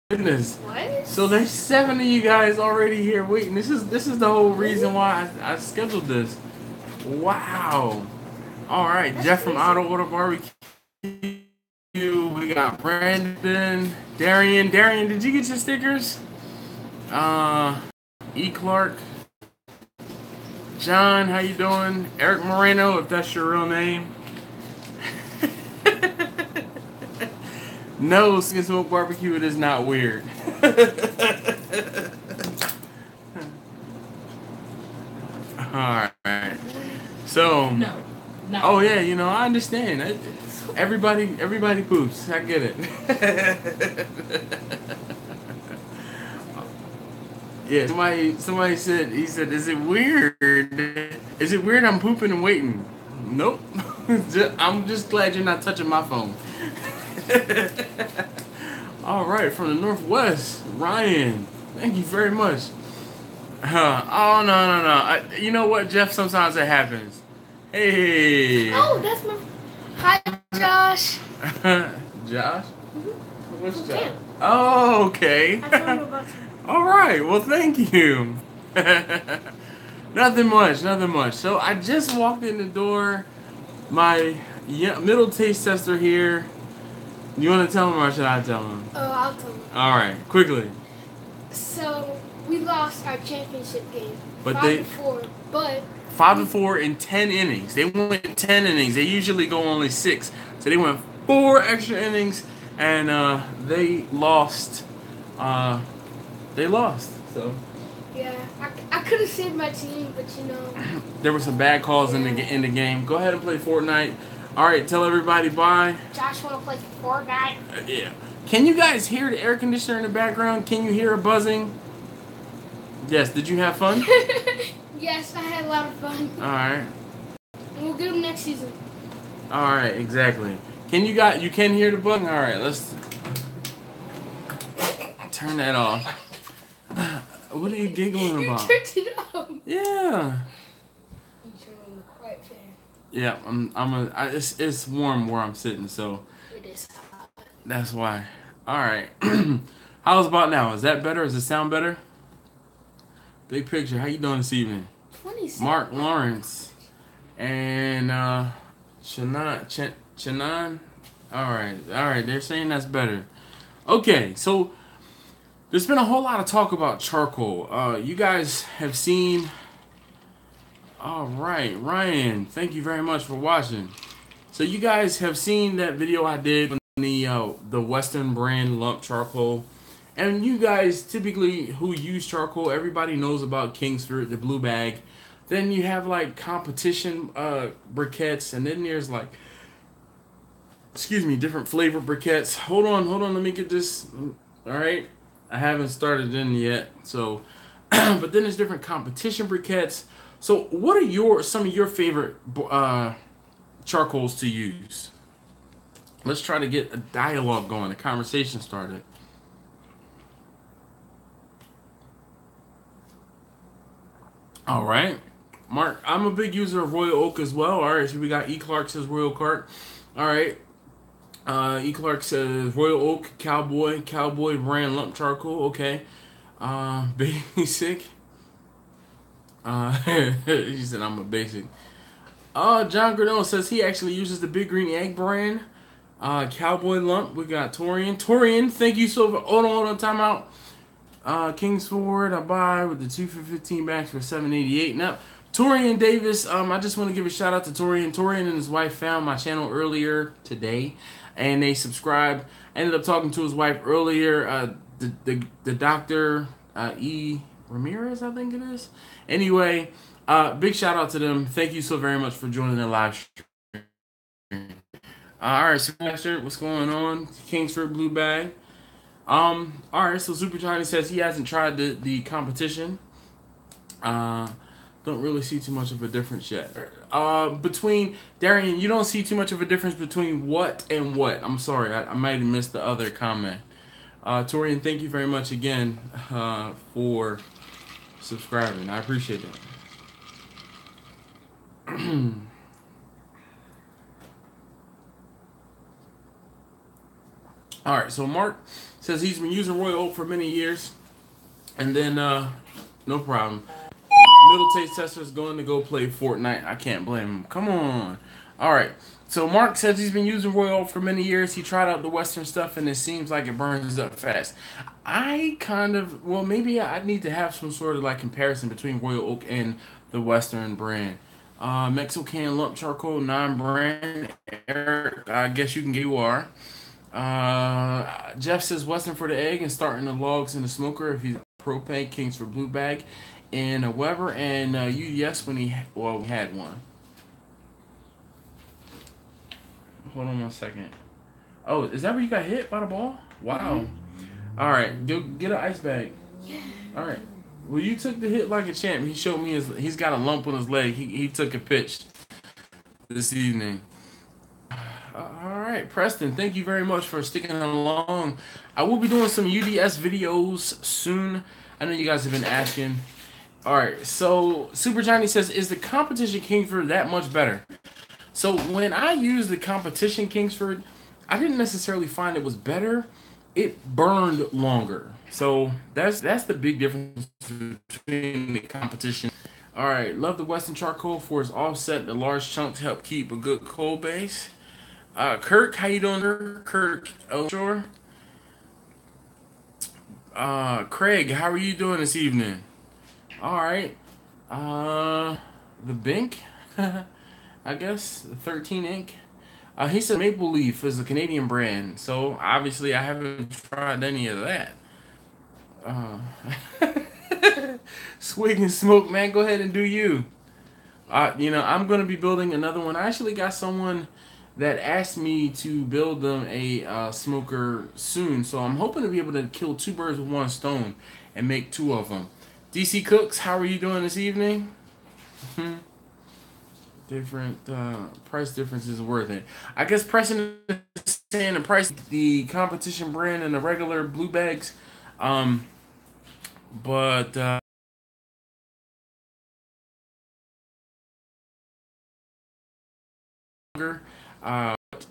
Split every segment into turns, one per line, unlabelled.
goodness.
What?
So there's 7 of you guys already here waiting. This is the whole reason why I scheduled this. Wow. All right,
That's
Jeff from
crazy.
Auto Order Barbecue. We got Brandon, Darian. Darian, did you get your stickers? E. Clark. John, how you doing? Eric Moreno, if that's your real name. No, Skin Smoke Barbecue, it is not weird. Alright. So
No. No.
oh yeah, you know, I understand. Everybody poops. I get it. Yeah, somebody said, he said, is it weird? Is it weird I'm pooping and waiting? Nope. I'm just glad you're not touching my phone. All right, from the Northwest, Ryan. Thank you very much. Oh no. You know what, Jeff? Sometimes it happens. Hey.
Oh, that's my. Hi, Josh.
Josh? What's Josh?
Cam.
Oh, okay.
I told him about you.
All right. Well, thank you. Nothing much. So I just walked in the door. My middle taste tester here. You want to tell him or should I tell him?
Oh, I'll tell him.
All right, quickly.
So we lost our championship game.
But
5-4, but
5-4 in 10 innings. They went 10 innings. They usually go only 6. So they went 4 extra innings, and they lost. So
yeah, I could have saved my team, but you know.
there were some bad calls in the game. Go ahead and play Fortnite. All right, tell everybody bye.
Josh want to play Fortnite.
Yeah. Can you guys hear the air conditioner in the background? Can you hear a buzzing? Yes. Did you have fun?
Yes, I had a lot of fun.
All right.
And we'll get them next season.
All right. Exactly. You can hear the buzzing? All right. Let's turn that off. What are you giggling about?
You turned it off.
Yeah.
You turned on the quiet fan.
Yeah. It's warm where I'm sitting, so.
It is hot.
That's why. All right. How's about now? Is that better? Does it sound better? Big picture. How you doing this evening?
27.
Mark Lawrence and Chanan. All right. They're saying that's better. Okay, so there's been a whole lot of talk about charcoal. You guys have seen. All right, Ryan. Thank you very much for watching. So you guys have seen that video I did on the Western brand lump charcoal. And you guys typically who use charcoal, everybody knows about Kingsford, the blue bag. Then you have like competition briquettes, and then there's like, different flavor briquettes. Hold on, let me get this. All right, I haven't started in yet. So, but then there's different competition briquettes. So, what are some of your favorite charcoals to use? Let's try to get a dialogue going, a conversation started. All right, Mark, I'm a big user of Royal Oak as well. All right, so we got E. Clark says Royal Cart. All right, E. Clark says Royal Oak Cowboy brand lump charcoal. Okay, basic. He said I'm a basic. John Granell says he actually uses the Big Green Egg brand. Cowboy lump. We got Torian, thank you so much. Hold on, time out. Kingsford, I buy with the 2 for 15 bags for $7.88. Now, Torian Davis, I just want to give a shout out to Torian. Torian and his wife found my channel earlier today, and they subscribed. I ended up talking to his wife earlier. The doctor, E. Ramirez, I think it is. Anyway, big shout out to them. Thank you so very much for joining the live stream. All right, Sebastian, what's going on? Kingsford Blue Bag. All right, so Super Johnny says he hasn't tried the competition. Don't really see too much of a difference yet. Between Darian, you don't see too much of a difference between what and what. I'm sorry, I might have missed the other comment. Torian, thank you very much again for subscribing. I appreciate it. All right, so Mark says he's been using Royal Oak for many years, and then no problem. Middle taste tester is going to go play Fortnite. I can't blame him. Come on. All right. So Mark says he's been using Royal Oak for many years. He tried out the Western stuff, and it seems like it burns up fast. I kind of, well, maybe I need to have some sort of like comparison between Royal Oak and the Western brand. Mexican lump charcoal non-brand. Eric, I guess you can get you are. Jeff says Western for the egg and starting the logs in the smoker. If he's propane, Kings for blue bag, and a Weber, and you yes when he had one. Hold on 1 second. Oh, is that where you got hit by the ball? Wow. All right, go get an ice bag. All right. Well, you took the hit like a champ. He showed me he's got a lump on his leg. He took a pitch this evening. All right, Preston, thank you very much for sticking along. I will be doing some UDS videos soon. I know you guys have been asking. All right, so Super Johnny says, is the competition Kingsford that much better? So when I used the competition Kingsford, I didn't necessarily find it was better. It burned longer. So that's the big difference between the competition. All right, love the Western charcoal for its offset. The large chunks help keep a good coal base. Kirk, how you doing, Kirk? Oh, sure. Craig, how are you doing this evening? All right. The Bink, I guess, the 13 ink. He said Maple Leaf is a Canadian brand, so obviously I haven't tried any of that. Swig and smoke, man. Go ahead and do you. I'm going to be building another one. I actually got someone that asked me to build them a smoker soon, so I'm hoping to be able to kill two birds with one stone and make two of them. DC Cooks, how are you doing this evening? Different price difference is worth it. I guess Preston is saying the price, the competition brand and the regular blue bags, but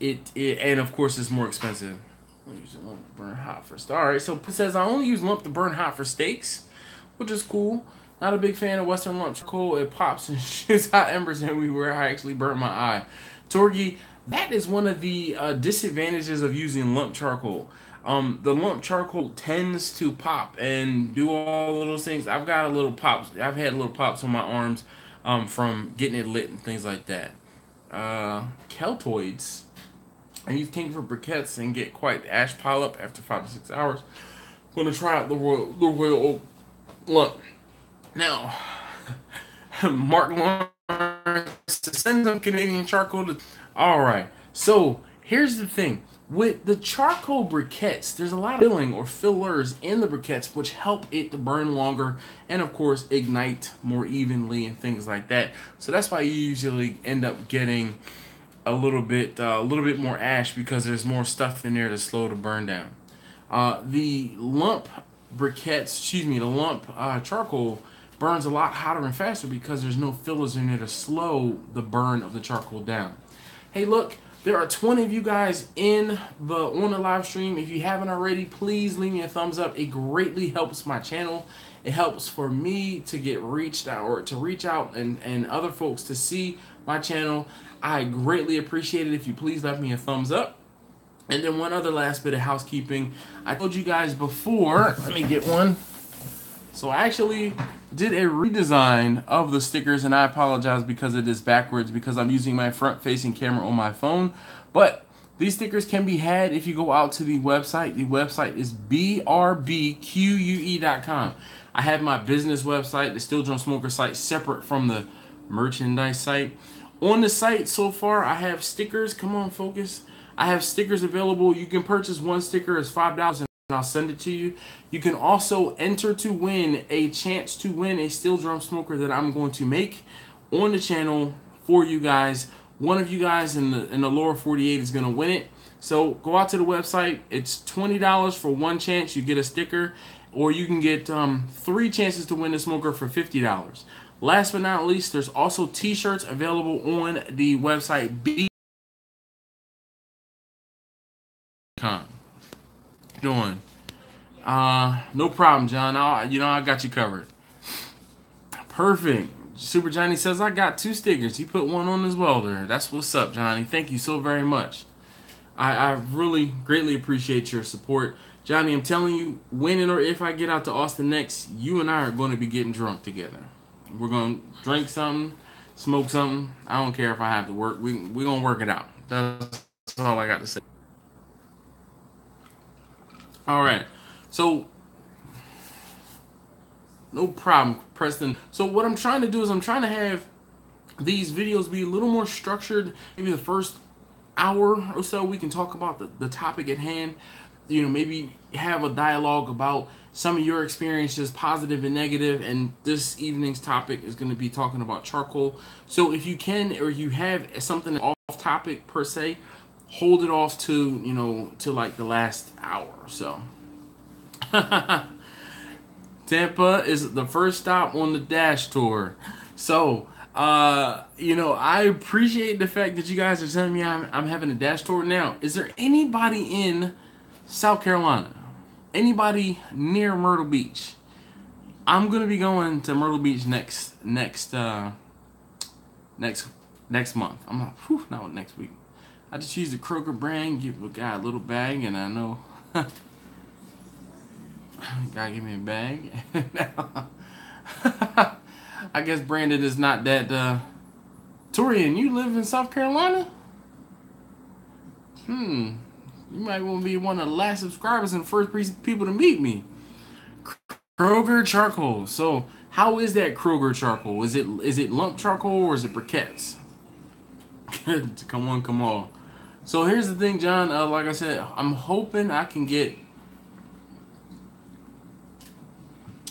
it and of course it's more expensive. I use lump to burn hot for steaks. All right, so it says I only use lump to burn hot for steaks, which is cool. Not a big fan of Western lump charcoal. It pops and shoots hot embers everywhere. I actually burnt my eye. Torgy, that is one of the disadvantages of using lump charcoal. The lump charcoal tends to pop and do all of those things. I've got a little pops. I've had little pops on my arms from getting it lit and things like that. Keltoids. I use King for briquettes and get quite the ash pile up after 5 to 6 hours. I'm going to try out the Royal Oak lump. Now, Mark Lawrence send some Canadian charcoal to. All right. So here's the thing with the charcoal briquettes. There's a lot of filling or fillers in the briquettes which help it to burn longer and of course ignite more evenly and things like that. So that's why you usually end up getting a little bit more ash because there's more stuff in there to slow the burn down. The lump briquettes, the lump charcoal burns a lot hotter and faster because there's no fillers in there to slow the burn of the charcoal down. Hey, look, there are 20 of you guys on the live stream. If you haven't already, please leave me a thumbs up. It greatly helps my channel. It helps for me to get reached out or to reach out and other folks to see my channel. I greatly appreciate it if you please let me a thumbs up. And then one other last bit of housekeeping. I told you guys before, let me get one. So I actually did a redesign of the stickers, and I apologize because it is backwards because I'm using my front-facing camera on my phone. But these stickers can be had if you go out to the website. The website is BRBQUE.com. I have my business website, the Still Drum Smoker site, separate from the merchandise site. On the site so far, I have stickers. Come on, focus. I have stickers available. You can purchase one sticker as $5 and I'll send it to you. You can also enter to win a chance to win a Still Drum Smoker that I'm going to make on the channel for you guys. One of you guys in the lower 48 is going to win it. So go out to the website. It's $20 for one chance. You get a sticker, or you can get 3 chances to win the smoker for $50. Last but not least, there's also t-shirts available on the website B.com. Doing. No problem, John. I got you covered. Perfect. Super Johnny says I got 2 stickers. He put one on his welder. That's what's up, Johnny. Thank you so very much. I really greatly appreciate your support. Johnny, I'm telling you, when and or if I get out to Austin next, you and I are going to be getting drunk together. We're going to drink something, smoke something. I don't care if I have to work. We're going to work it out. That's all I got to say. All right. So, no problem, Preston. So what I'm trying to do is I'm trying to have these videos be a little more structured. Maybe the first hour or so we can talk about the topic at hand. You know, maybe have a dialogue about some of your experiences, positive and negative. And this evening's topic is going to be talking about charcoal. So if you can, or you have something off topic per se, hold it off to, you know, to like the last hour or so. Tampa is the first stop on the Dash Tour. So, you know, I appreciate the fact that you guys are telling me I'm having a Dash Tour. Now, is there anybody in South Carolina? Anybody near Myrtle Beach? I'm gonna be going to Myrtle Beach next month. I'm not, not next week. I just use the Kroger brand, give a guy a little bag, and I know gotta give me a bag. I guess Brandon is not that. Torian, you live in South Carolina? You might want to be one of the last subscribers and first people to meet me. Kroger charcoal. So, how is that Kroger charcoal? Is it lump charcoal or is it briquettes? Come on. So here's the thing, John. Like I said, I'm hoping I can get.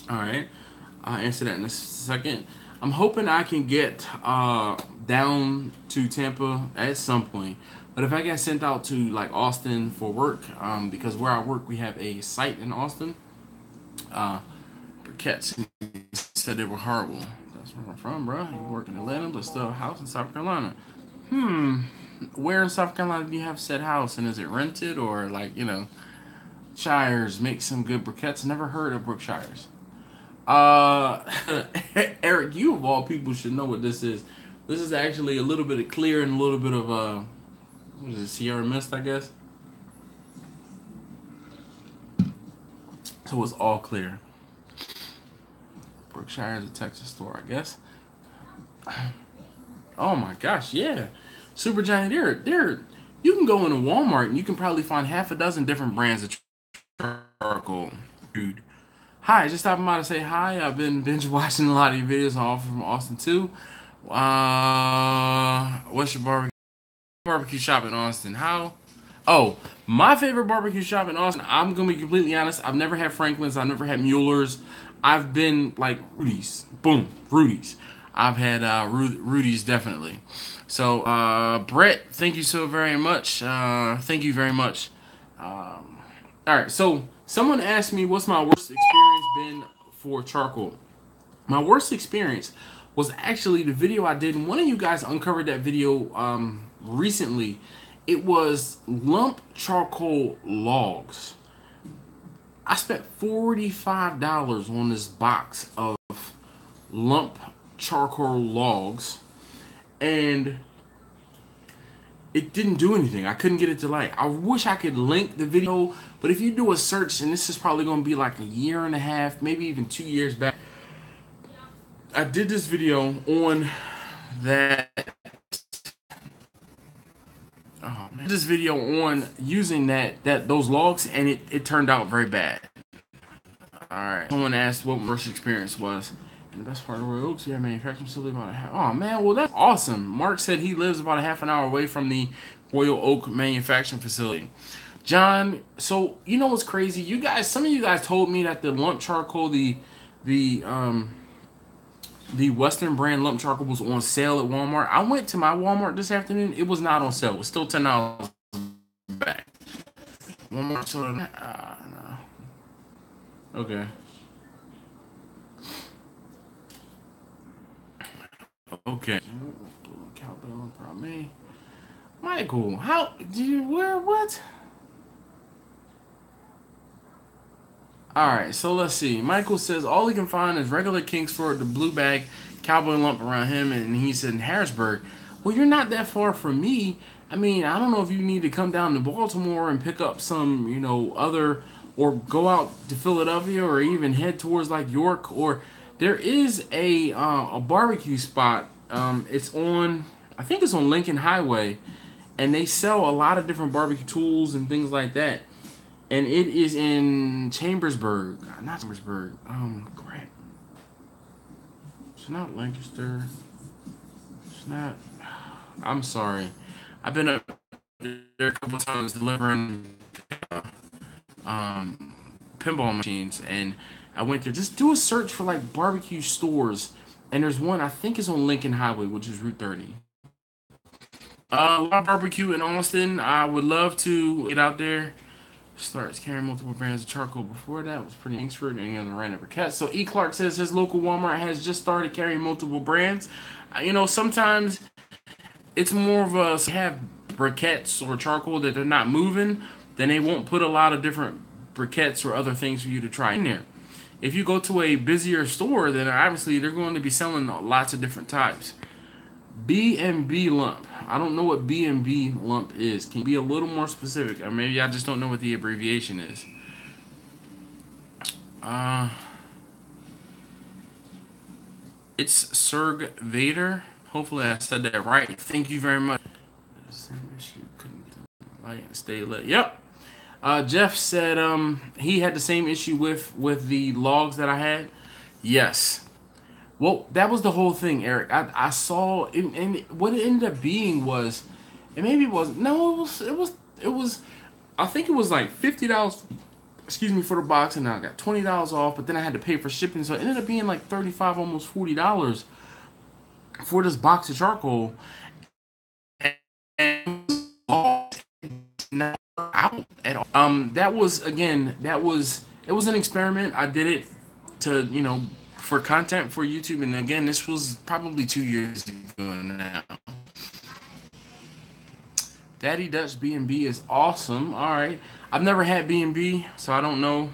All right, I'll answer that in a second. I'm hoping I can get down to Tampa at some point. But if I get sent out to like Austin for work, because where I work, we have a site in Austin. Briquettes said they were horrible. That's where I'm from, bro. You work in Atlanta, but still a house in South Carolina. Where in South Carolina do you have said house, and is it rented or like, you know, Shires make some good briquettes? Never heard of Brookshires. Eric, you of all people should know what this is. This is actually a little bit of clear and a little bit of what is it, Sierra Mist, I guess. So it's all clear. Brookshire is a Texas store, I guess. Oh my gosh, yeah. Super Giant, you can go into Walmart and you can probably find half a dozen different brands of charcoal. Dude. Hi, just stopping by to say hi. I've been binge watching a lot of your videos all from Austin too. What's your barbecue shop in Austin? How? Oh, my favorite barbecue shop in Austin, I'm gonna be completely honest. I've never had Franklin's, I've never had Mueller's. I've been like Rudy's. Boom, Rudy's. I've had Rudy's definitely. So, Brett, thank you so very much. Thank you very much. All right, so someone asked me what's my worst experience been for charcoal. My worst experience was actually the video I did, and one of you guys uncovered that video recently. It was lump charcoal logs. I spent $45 on this box of lump charcoal logs, and it didn't do anything. I couldn't get it to like. I wish I could link the video, but if you do a search, and this is probably going to be like a year and a half, maybe even 2 years back, I did this video on that. Oh man, this video on using those logs, and it turned out very bad. All right. Someone asked what my worst experience was. And the best part of Royal Oaks, yeah, manufacturing facility about a half. Oh man, well that's awesome. Mark said he lives about a half an hour away from the Royal Oak manufacturing facility. John, so you know what's crazy? You guys, some of you guys told me that the lump charcoal, the Western brand lump charcoal was on sale at Walmart. I went to my Walmart this afternoon. It was not on sale. It was still $10 back. Walmart sold it. No. Okay. Okay. Michael, how did you wear what? Alright, so let's see. Michael says all he can find is regular Kingsford, the blue bag, cowboy lump around him, and he's in Harrisburg. Well, you're not that far from me. I mean, I don't know if you need to come down to Baltimore and pick up some, other, or go out to Philadelphia, or even head towards like York. Or there is a barbecue spot. It's on, I think it's on Lincoln Highway, and they sell a lot of different barbecue tools and things like that. And it is in Chambersburg. Not Chambersburg. Crap. It's not Lancaster. It's not. I'm sorry. I've been up there a couple times delivering pinball machines, and I went there. Just do a search for like barbecue stores, and there's one I think is on Lincoln Highway, which is Route 30. A lot of barbecue in Austin. I would love to get out there. Starts carrying multiple brands of charcoal. Before that was pretty Kingsford and any other random briquettes. So E. Clark says his local Walmart has just started carrying multiple brands. Sometimes it's more of a have briquettes or charcoal that they're not moving, then they won't put a lot of different briquettes or other things for you to try in there. If you go to a busier store, then obviously they're going to be selling lots of different types. B&B lump. I don't know what B&B lump is. Can you be a little more specific? Or maybe I just don't know what the abbreviation is. It's Serg Vader. Hopefully I said that right. Thank you very much. Stay lit. Yep. Jeff said he had the same issue with the logs that I had. Yes. Well, that was the whole thing, Eric. I saw it, and what it ended up being was, and maybe it was no, it was. I think it was like $50. Excuse me, for the box, and I got $20 off. But then I had to pay for shipping, so it ended up being like $35, almost $40 for this box of charcoal. And not out at all. That was it was an experiment. I did it to for content for YouTube, and again, this was probably 2 years ago now. Daddy Dutch B&B is awesome. All right, I've never had B&B, so I don't know.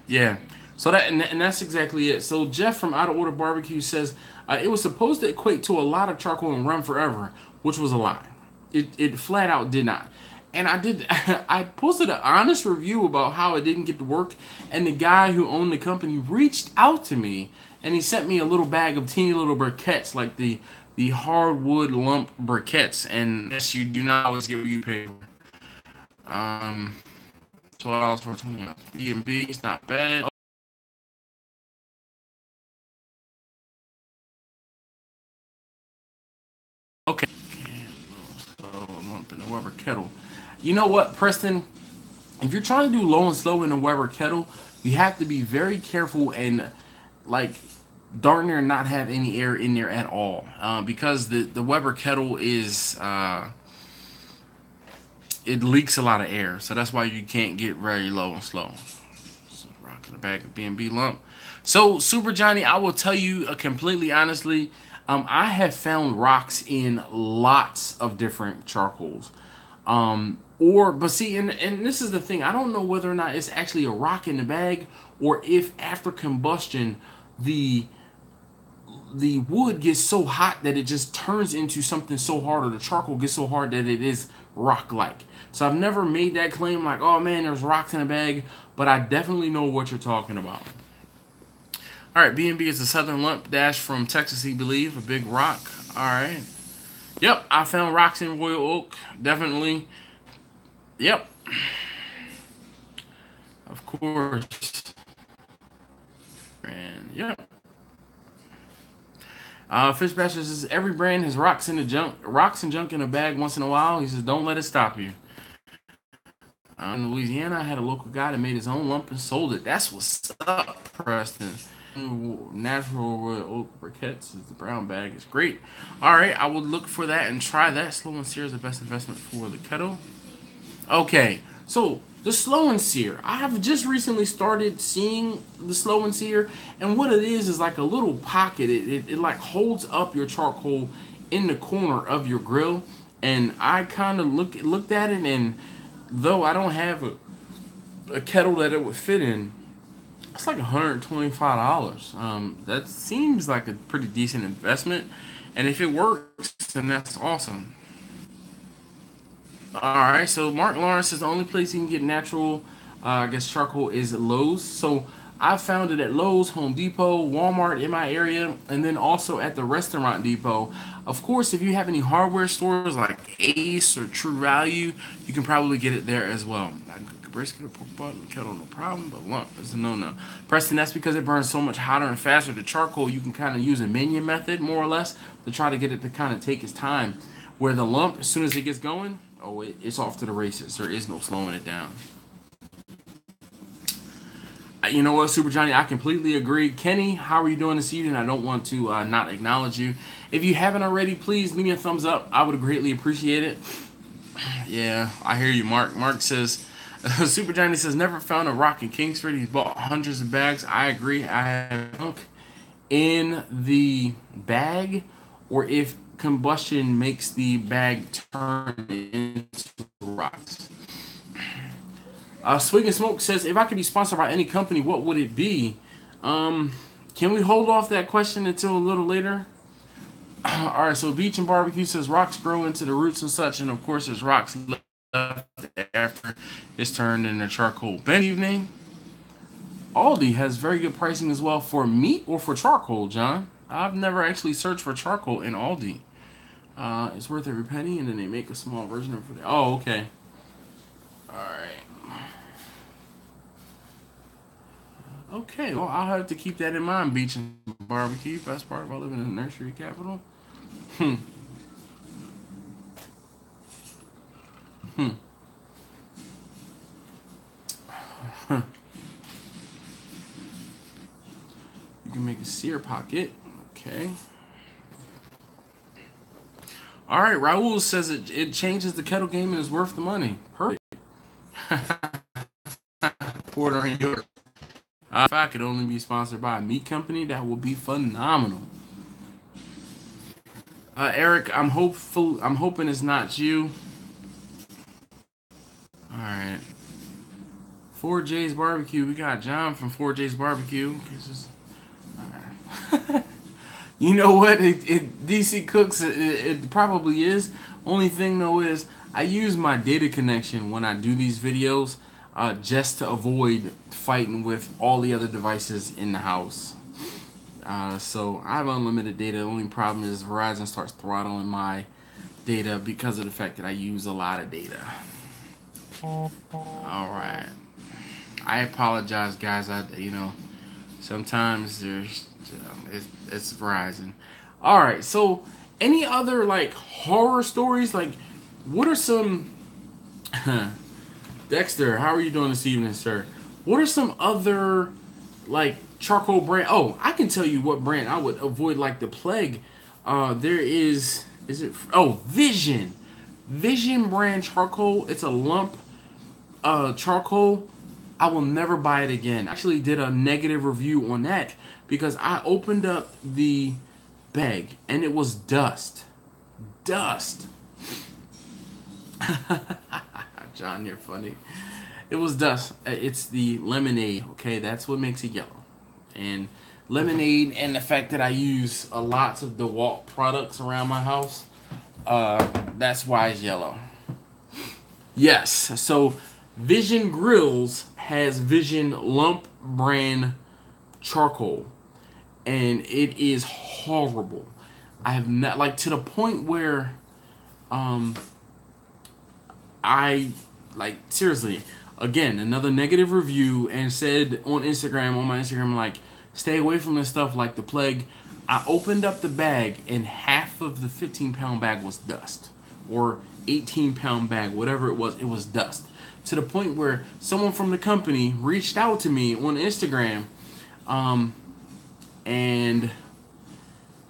Yeah, so and that's exactly it. So Jeff from Out of Order Barbecue says it was supposed to equate to a lot of charcoal and run forever, which was a lie. It flat out did not. And I posted an honest review about how it didn't get to work, and the guy who owned the company reached out to me, and he sent me a little bag of teeny little briquettes, like the hardwood lump briquettes, and yes, you do not always get what you pay for. $12 for 20 B&B, it's not bad. Okay. Lump in the Weber kettle. You know what, Preston? If you're trying to do low and slow in a Weber kettle, you have to be very careful and like darn near not have any air in there at all, because the Weber kettle is it leaks a lot of air, so that's why you can't get very low and slow. So rocking the bag of B&B lump. So Super Johnny, I will tell you completely honestly, I have found rocks in lots of different charcoals. But see, and this is the thing, I don't know whether or not it's actually a rock in the bag, or if after combustion the wood gets so hot that it just turns into something so hard, or the charcoal gets so hard that it is rock-like. So I've never made that claim like, oh man, there's rocks in the bag, but I definitely know what you're talking about. Alright, B&B is a Southern lump dash from Texas, he believe, a big rock. Alright. Yep, I found rocks in Royal Oak, definitely. Yep. Of course. And yep. Fish Basher says every brand has rocks and junk in a bag once in a while. He says don't let it stop you. In Louisiana, I had a local guy that made his own lump and sold it. That's what's up, Preston. Natural Royal Oak briquettes is the brown bag. It's great. All right, I will look for that and try that. Slow and sear is the best investment for the kettle. Okay, so the slow and sear. I have just recently started seeing the slow and sear, and what it is like a little pocket. It like holds up your charcoal in the corner of your grill, and I kind of looked at it, and though I don't have a kettle that it would fit in, it's like $125. That seems like a pretty decent investment, and if it works, then that's awesome. All right, so Mark Lawrence says the only place you can get natural, I guess, charcoal is Lowe's. So I found it at Lowe's, Home Depot, Walmart in my area, and then also at the Restaurant Depot. Of course, if you have any hardware stores like Ace or True Value, you can probably get it there as well. Brisket or pork butt, kettle, no problem, but lump is a no-no. Preston, that's because it burns so much hotter and faster. The charcoal, you can kind of use a minion method, more or less, to try to get it to kind of take its time. Where the lump, as soon as it gets going, oh, it's off to the races. There is no slowing it down. You know what, Super Johnny, I completely agree. Kenny, how are you doing this evening? I don't want to not acknowledge you. If you haven't already, please leave me a thumbs up. I would greatly appreciate it. Yeah, I hear you, Mark. Mark says, Super Johnny says, never found a rock in Kingsford. He's bought hundreds of bags. I agree. I have junk in the bag, or if combustion makes the bag turn into rocks. Swig and Smoke says, if I could be sponsored by any company, what would it be? Can we hold off that question until a little later? Alright, so Beach and Barbecue says rocks grow into the roots and such, and of course there's rocks left after it's turned into charcoal. Good evening. Aldi has very good pricing as well for meat or for charcoal, John. I've never actually searched for charcoal in Aldi. It's worth every penny, and then they make a small version of it. Oh, okay. Alright. Okay, well, I'll have to keep that in mind. Beach and Barbecue, best part about living in the nursery capital. You can make a sear pocket. Okay. All right, Raul says it changes the kettle game and is worth the money. Perfect. Porter in York. If I could only be sponsored by a meat company, that would be phenomenal. Eric, I'm hoping it's not you. All right. 4J's Barbecue. We got John from 4J's Barbecue. Right. You know what? DC Cooks, it probably is. Only thing though is I use my data connection when I do these videos. Just to avoid fighting with all the other devices in the house. So I have unlimited data. The only problem is Verizon starts throttling my data because of the fact that I use a lot of data. Alright. I apologize, guys. Sometimes it's Verizon. Alright, so any other like horror stories? Like, what are some... Dexter, how are you doing this evening, sir? What are some other, like, charcoal brand? Oh, I can tell you what brand I would avoid like the plague. Vision. Vision brand charcoal. It's a lump charcoal. I will never buy it again. I actually did a negative review on that because I opened up the bag and it was dust. Dust. John, you're funny. It was dust. It's the lemonade, okay? That's what makes it yellow. And lemonade and the fact that I use a lot of DeWalt products around my house, that's why it's yellow. Yes, so Vision Grills has Vision Lump brand charcoal. And it is horrible. I have not, like, to the point where, seriously, again, another negative review, and said on my Instagram, like, stay away from this stuff like the plague. I opened up the bag, and half of the 15-pound bag was dust. Or 18-pound bag, whatever it was dust. To the point where someone from the company reached out to me on Instagram, and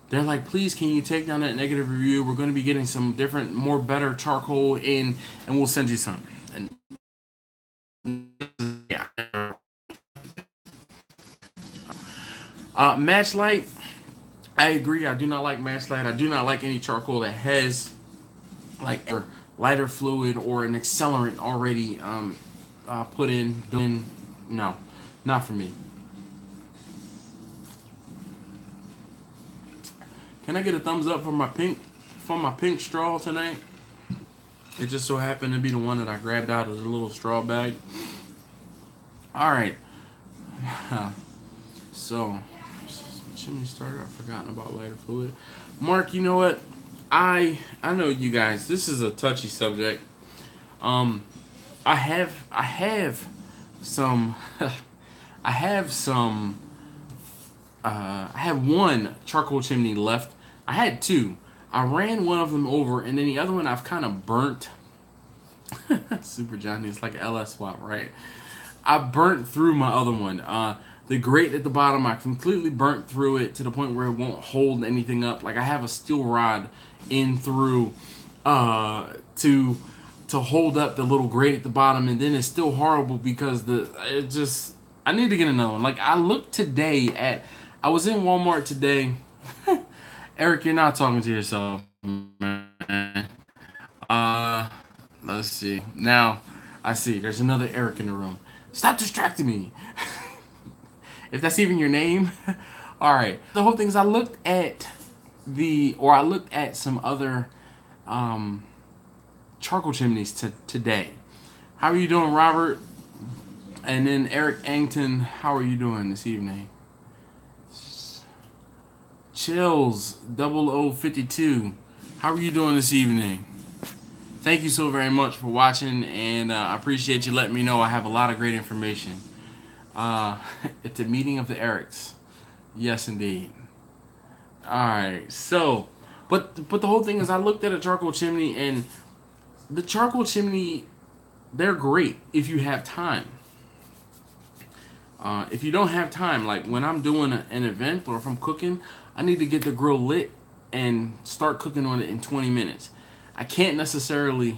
they're like, please, can you take down that negative review? We're going to be getting some different, more better charcoal in, and we'll send you some. And yeah. Matchlight, I agree. I do not like Matchlight. I do not like any charcoal that has like a lighter fluid or an accelerant already put in. No, not for me. Can I get a thumbs up for my pink straw tonight? It just so happened to be the one that I grabbed out of the little straw bag. All right. So, chimney starter. I've forgotten about lighter fluid. Mark, you know what? I know you guys. This is a touchy subject. I have some. I have one charcoal chimney left. I had two. I ran one of them over, and then the other one I've kind of burnt. Super Johnny, it's like an LS swap, right? I burnt through my other one. The grate at the bottom, I completely burnt through it to the point where it won't hold anything up. Like I have a steel rod in through to hold up the little grate at the bottom, and then it's still horrible because I need to get another one. Like I looked today I was in Walmart today. Eric, you're not talking to yourself, man. Let's see. Now, I see. There's another Eric in the room. Stop distracting me. If that's even your name. All right. The whole thing is I looked at some other charcoal chimneys today. How are you doing, Robert? And then Eric Angton, how are you doing this evening? Chills 0052, how are you doing this evening? Thank you so very much for watching, and I appreciate you letting me know. I have a lot of great information. It's a meeting of the Erics. Yes, indeed. Alright, so, but the whole thing is I looked at a charcoal chimney, and the charcoal chimney, they're great if you have time. If you don't have time, like when I'm doing an event or if I'm cooking, I need to get the grill lit and start cooking on it in 20 minutes. I cannot necessarily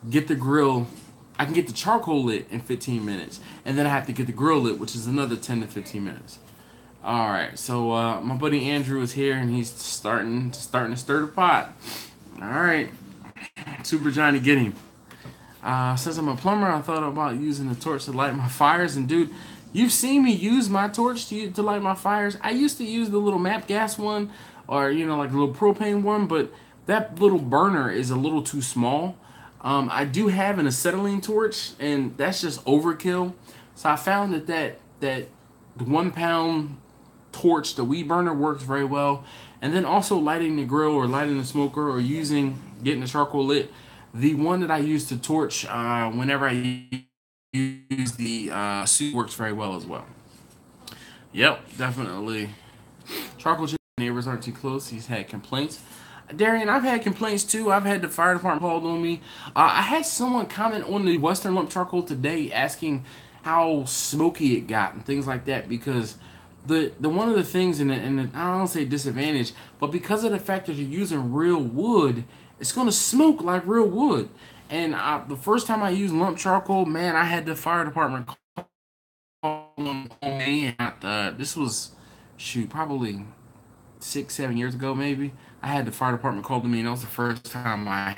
get the grill. I can get the charcoal lit in 15 minutes, and then I have to get the grill lit, which is another 10 to 15 minutes. All right, so my buddy Andrew is here, and he's starting to stir the pot. All right, Super Johnny, get him. Since I'm a plumber, I thought about using the torch to light my fires. And dude, you've seen me use my torch to light my fires. I used to use the little MAP gas one, or like a little propane one, but that little burner is a little too small. I do have an acetylene torch, and that's just overkill. So I found that 1 pound torch, the weed burner, works very well. And then also lighting the grill or lighting the smoker or getting the charcoal lit. The one that I use to torch whenever I use the Sous works very well as well. Yep, definitely. Charcoal chimney neighbors aren't too close. He's had complaints. Darian, I've had complaints too. I've had the fire department called on me. I had someone comment on the Western lump charcoal today asking how smoky it got and things like that, because the one of the things I don't say disadvantage, but because of the fact that you're using real wood, it's gonna smoke like real wood. And the first time I used lump charcoal, man, I had the fire department call on me. This was probably 6-7 years ago, maybe. I had the fire department call to me, and that was the first time I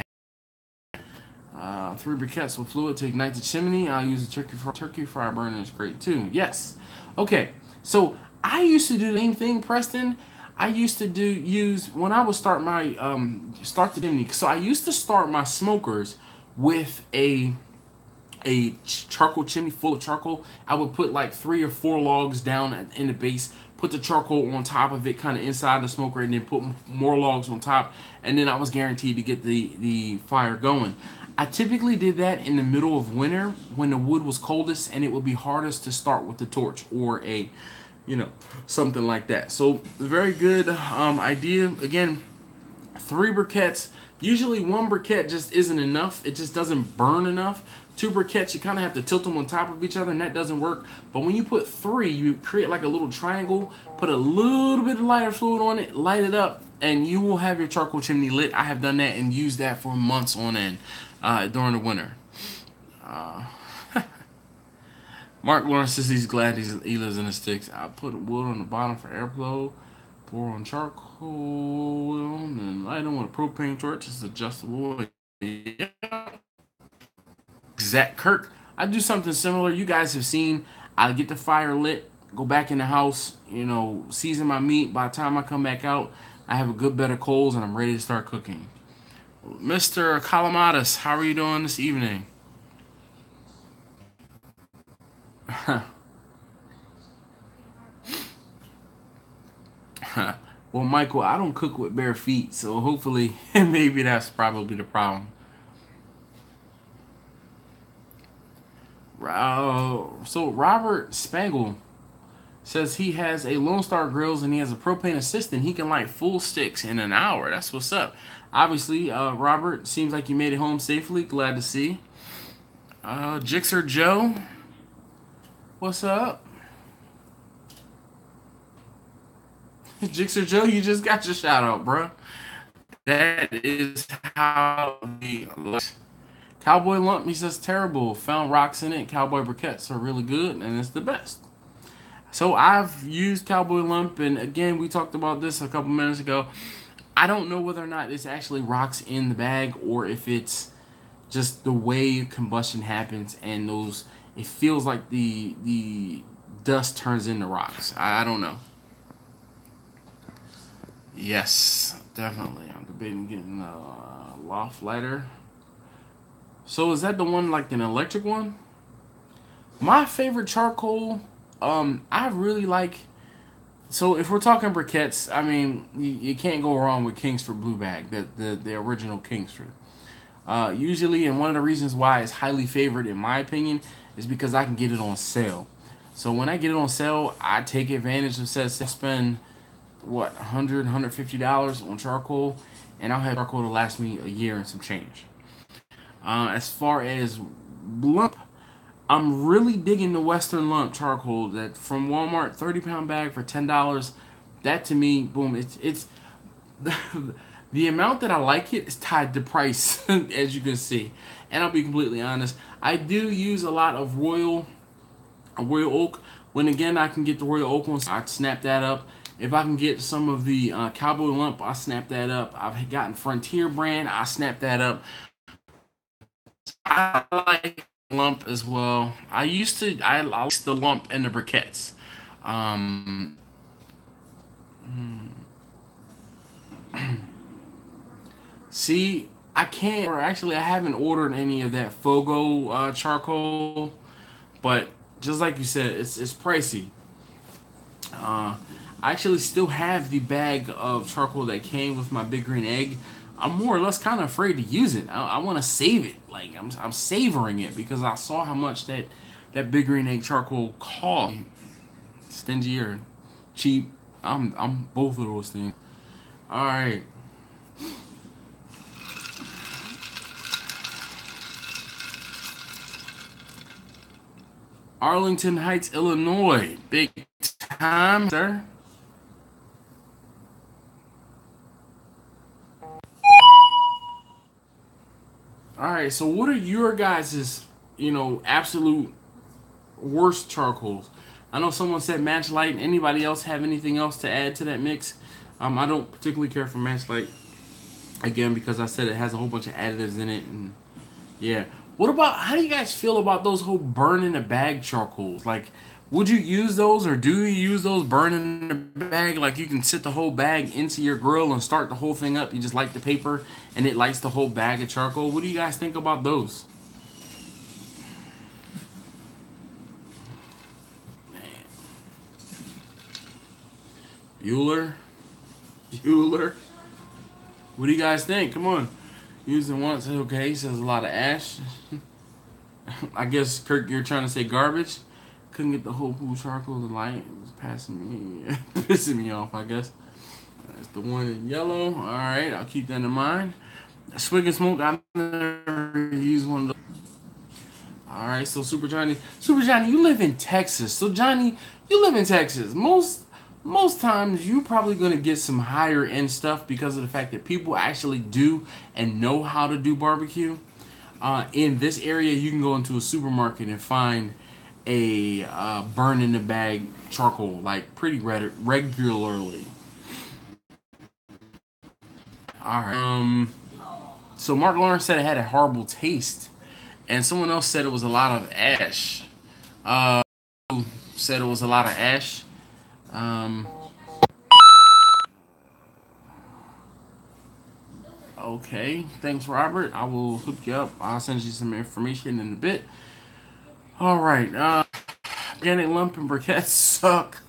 had 3 briquettes with fluid to ignite the chimney. I'll use a turkey fryer burner. It's great too. Yes. Okay. So I used to do the same thing, Preston. I used to use when I would start the chimney. So I used to start my smokers with a charcoal chimney full of charcoal. I would put like 3 or 4 logs down in the base, put the charcoal on top of it, kind of inside the smoker, and then put more logs on top, and then I was guaranteed to get the fire going. I typically did that in the middle of winter when the wood was coldest, and it would be hardest to start with the torch or something like that. So very good idea. Again, 3 briquettes. Usually 1 briquette just isn't enough. It just doesn't burn enough. 2 briquettes, you kind of have to tilt them on top of each other, and that doesn't work. But when you put 3, you create like a little triangle, put a little bit of lighter fluid on it, light it up, and you will have your charcoal chimney lit. I have done that and used that for months on end during the winter. Mark Lawrence says he's glad he lives in the sticks. I put wood on the bottom for airflow, pour on charcoal, and light them with a propane torch. It's adjustable. Yeah. Zach Kirk. I do something similar. You guys have seen. I get the fire lit, go back in the house, season my meat. By the time I come back out, I have a good bed of coals and I'm ready to start cooking. Mr. Kalamatis, how are you doing this evening? Well, Michael, I don't cook with bare feet, so hopefully, maybe that's probably the problem. So Robert Spangle says he has a Lone Star Grills and he has a propane assistant. He can light full sticks in an hour. That's what's up. Obviously, Robert, seems like you made it home safely. Glad to see. Jixer Joe, what's up? Jixer Joe, you just got your shout out, bro. That is how the Cowboy Lump, he says terrible. Found rocks in it. Cowboy briquettes are really good and it's the best. So I've used Cowboy Lump, and again, we talked about this a couple minutes ago. I don't know whether or not it's actually rocks in the bag or if it's just the way combustion happens and it feels like the dust turns into rocks. I don't know. Yes, definitely. I'm debating getting a loft lighter. So is that the one like an electric one? My favorite charcoal, I really like. So if we're talking briquettes, I mean you can't go wrong with Kingsford Blue Bag, the original Kingsford. Usually, and one of the reasons why it's highly favored in my opinion is because I can get it on sale. So when I get it on sale, I take advantage of spend what $150 on charcoal, and I'll have charcoal to last me a year and some change. As far as lump, I'm really digging the Western Lump charcoal that from Walmart, 30-pound bag for $10. That to me, boom, it's the amount that I like it is tied to price, as you can see. And I'll be completely honest, I do use a lot of Royal Oak. When again I can get the Royal Oak one, I snap that up. If I can get some of the Cowboy Lump, I snap that up. I've gotten Frontier brand, I snap that up. I like lump as well. I like the lump and the briquettes. Um, See, I can't, or actually, I haven't ordered any of that Fogo charcoal, but just like you said, it's pricey. Uh, I actually still have the bag of charcoal that came with my big green egg. I'm more or less kind of afraid to use it. I want to save it. Like I'm savoring it because I saw how much that big green egg charcoal cost. Stingy or cheap. I'm both of those things. All right. Arlington Heights, Illinois. Big time, sir. All right, so what are your guys's, absolute worst charcoals? I know someone said Match Light. Anybody else have anything else to add to that mix? I don't particularly care for Match Light, again, because I said it has a whole bunch of additives in it, and yeah. What about, how do you guys feel about those whole burn in the bag charcoals? Like, would you use those, or do you use those burn in the bag? Like, you can sit the whole bag into your grill and start the whole thing up. You just light the paper, and it lights the whole bag of charcoal. What do you guys think about those? Bueller? What do you guys think? Come on. Using once, okay, he says a lot of ash. I guess, Kirk, you're trying to say garbage? Couldn't get the whole pool charcoal, the light. It was passing me, pissing me off, I guess. That's the one in yellow. Alright, I'll keep that in mind. Swig and Smoke, I've never used one of those. Alright, so Super Johnny, you live in Texas. So, Johnny, you live in Texas. Most times you're probably going to get some higher end stuff because of the fact that people actually do and know how to do barbecue. In this area, you can go into a supermarket and find a burn in the bag charcoal like pretty regularly. All right. So Mark Lawrence said it had a horrible taste, and someone else said it was a lot of ash. Uh, said it was a lot of ash. Um, okay, thanks, Robert. I will hook you up. I'll send you some information in a bit. All right. Organic lump and briquettes suck.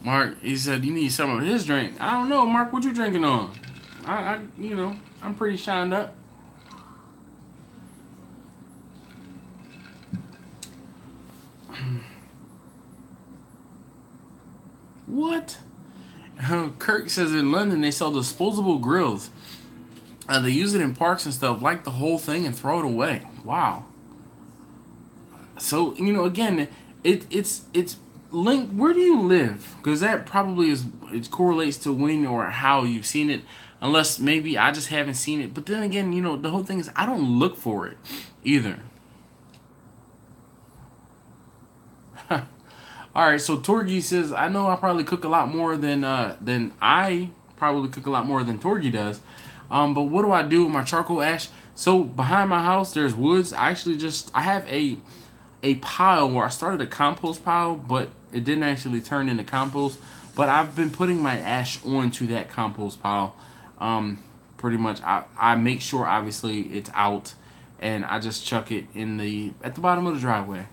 Mark, he said you need some of his drink. I don't know, Mark. What you drinking on? I'm pretty shined up. What? Kirk says in London they sell disposable grills. They use it in parks and stuff, like the whole thing and throw it away. Wow. So again, it's Link. Where do you live? Because that probably it correlates to when or how you've seen it. Unless maybe I just haven't seen it. But then again, the whole thing is I don't look for it either. All right, so Torgy says, I know I probably cook a lot more than I probably cook a lot more than Torgy does. But what do I do with my charcoal ash? So behind my house, there's woods. I have a pile where I started a compost pile, but it didn't actually turn into compost. But I've been putting my ash onto that compost pile. Pretty much, I make sure obviously it's out, and I just chuck it at the bottom of the driveway.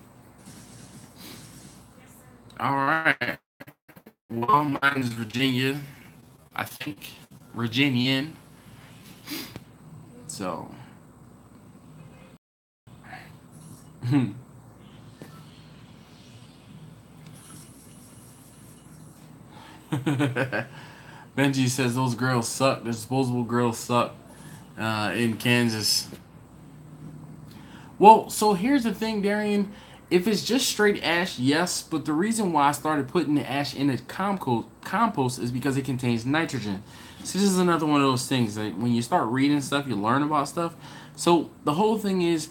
All right. Well, mine is Virginia, I think. Virginian. So. Benji says those grills suck. The disposable grills suck in Kansas. Well, so here's the thing, Darian. If it's just straight ash, yes, but the reason why I started putting the ash in the compost is because it contains nitrogen. So this is another one of those things that when you start reading stuff, you learn about stuff. So the whole thing is,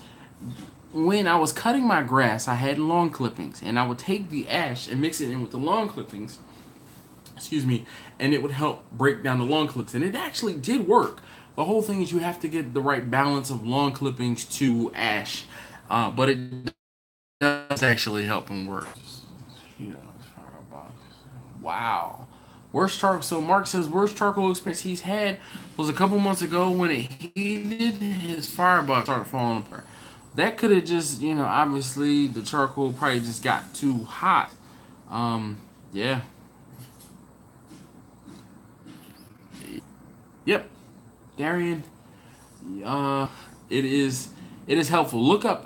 when I was cutting my grass, I had lawn clippings, and I would take the ash and mix it in with the lawn clippings, and it would help break down the lawn clips, and it actually did work. The whole thing is you have to get the right balance of lawn clippings to ash, but it does actually help and work. Wow. Worst charcoal. So Mark says worst charcoal experience he's had was a couple months ago when it heated, his firebox started falling apart. That could have just, obviously the charcoal probably just got too hot. Yeah. Yep. Darian. It is helpful. Look up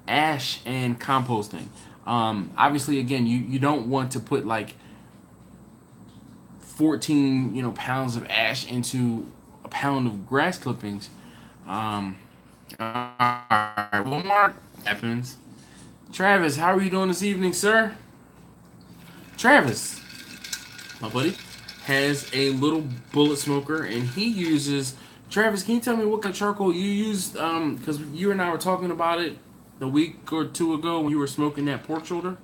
ash and composting. Obviously, again, you don't want to put like 14 pounds of ash into a pound of grass clippings. Alright, well, Mark happens. Travis, how are you doing this evening, sir? Travis, my buddy, has a little bullet smoker, and he uses. Travis, can you tell me what kind of charcoal you used? Because you and I were talking about it a week or two ago when you were smoking that pork shoulder.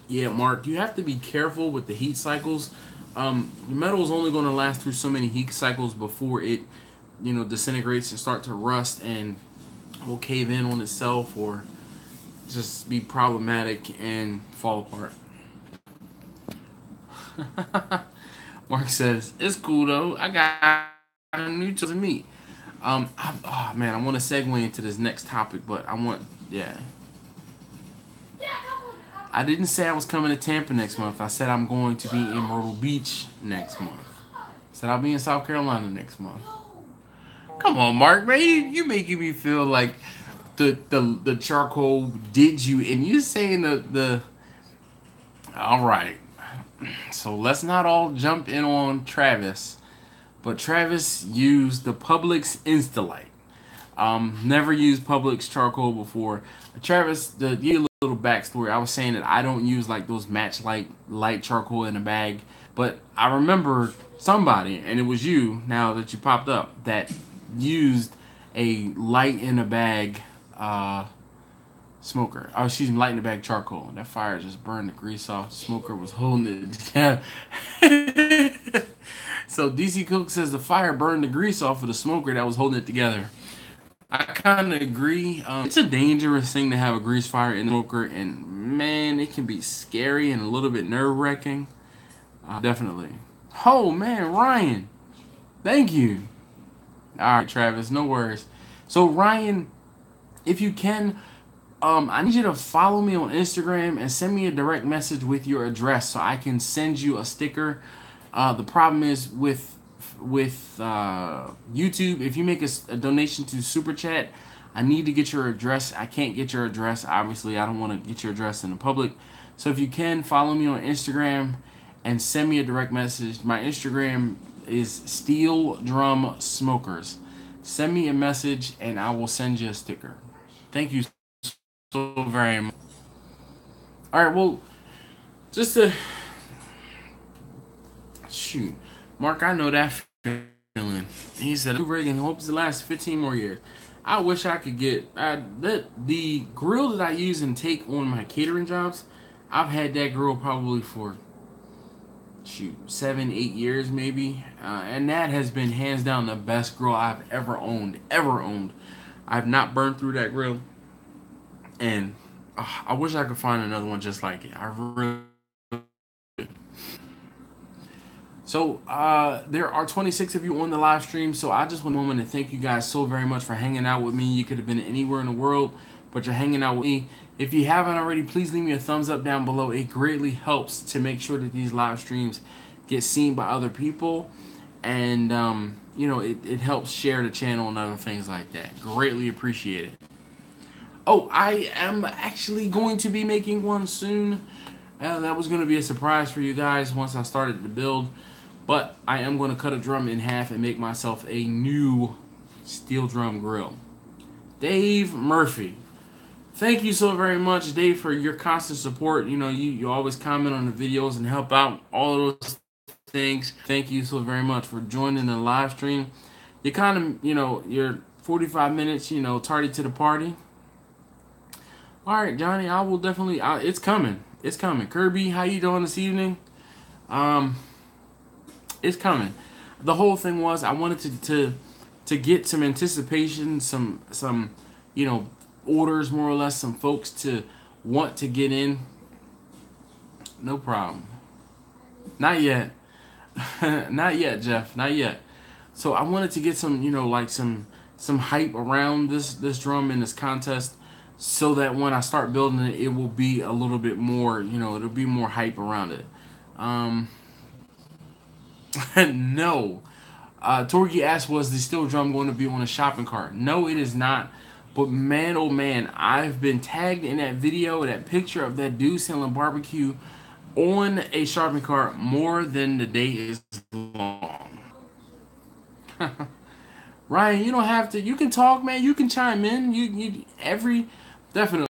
Yeah, Mark, you have to be careful with the heat cycles. The metal is only going to last through so many heat cycles before it, disintegrates and start to rust and will cave in on itself or just be problematic and fall apart. Mark says, it's cool though. I got a new tool to meet. I want to segue into this next topic, but I didn't say I was coming to Tampa next month. I said I'm going to be in Myrtle Beach next month. I said I'll be in South Carolina next month. Come on, Mark, man, you making me feel like the charcoal did you, and you saying the. All right, so let's not all jump in on Travis, but Travis used the Publix Instalight. Never used Publix charcoal before. Travis, to give you a little backstory, I was saying that I don't use like those match light charcoal in a bag, but I remember somebody, and it was you now that you popped up, that used a light in a bag smoker. Oh, excuse me, lighting the bag charcoal. That fire just burned the grease off. The smoker was holding it down. So DC Cook says the fire burned the grease off of the smoker that was holding it together. I kind of agree. It's a dangerous thing to have a grease fire in the smoker, and man, it can be scary and a little bit nerve-wracking. Definitely. Oh man, Ryan, thank you. All right, Travis, no worries. So Ryan, if you can, I need you to follow me on Instagram and send me a direct message with your address so I can send you a sticker. The problem is with YouTube, if you make a donation to Super Chat, I need to get your address. I can't get your address. Obviously, I don't want to get your address in the public. So if you can, follow me on Instagram and send me a direct message. My Instagram is Steel Drum Smokers. Send me a message and I will send you a sticker. Thank you so very much. All right, well, just to shoot, Mark, I know that feeling. He said, Reagan hopes it lasts 15 more years. I wish I could get the grill that I use and take on my catering jobs. I've had that grill probably for 7-8 years maybe, and that has been hands down the best grill I've ever owned. I've not burned through that grill, and I wish I could find another one just like it. I really. So there are 26 of you on the live stream, so I just want a moment to thank you guys so very much for hanging out with me. You could have been anywhere in the world, but you're hanging out with me. If you haven't already, please leave me a thumbs up down below. It greatly helps to make sure that these live streams get seen by other people, and you know, it helps share the channel and other things like that. Greatly appreciate it. Oh, I am actually going to be making one soon. That was going to be a surprise for you guys once I started the build. But I am going to cut a drum in half and make myself a new steel drum grill. Dave Murphy. Thank you so very much, Dave, for your constant support. You know, you always comment on the videos and help out all of those things. Thank you so very much for joining the live stream. You kind of, you know, you're 45 minutes, you know, tardy to the party. All right, Johnny, I will definitely, it's coming. It's coming. Kirby, how you doing this evening? It's coming. The whole thing was I wanted to get some anticipation, some you know, orders more or less, some folks to want to get in. No problem. Not yet. Not yet, Jeff. Not yet. So I wanted to get some, you know, like some hype around this drum in this contest, so that when I start building it, it will be a little bit more, you know, it'll be more hype around it. No. Torgy asked, was the steel drum going to be on a shopping cart? No, it is not. But man, oh man, I've been tagged in that video, that picture of that dude selling barbecue on a shopping cart more than the day is long. Ryan, you don't have to. You can talk, man. You can chime in. Definitely.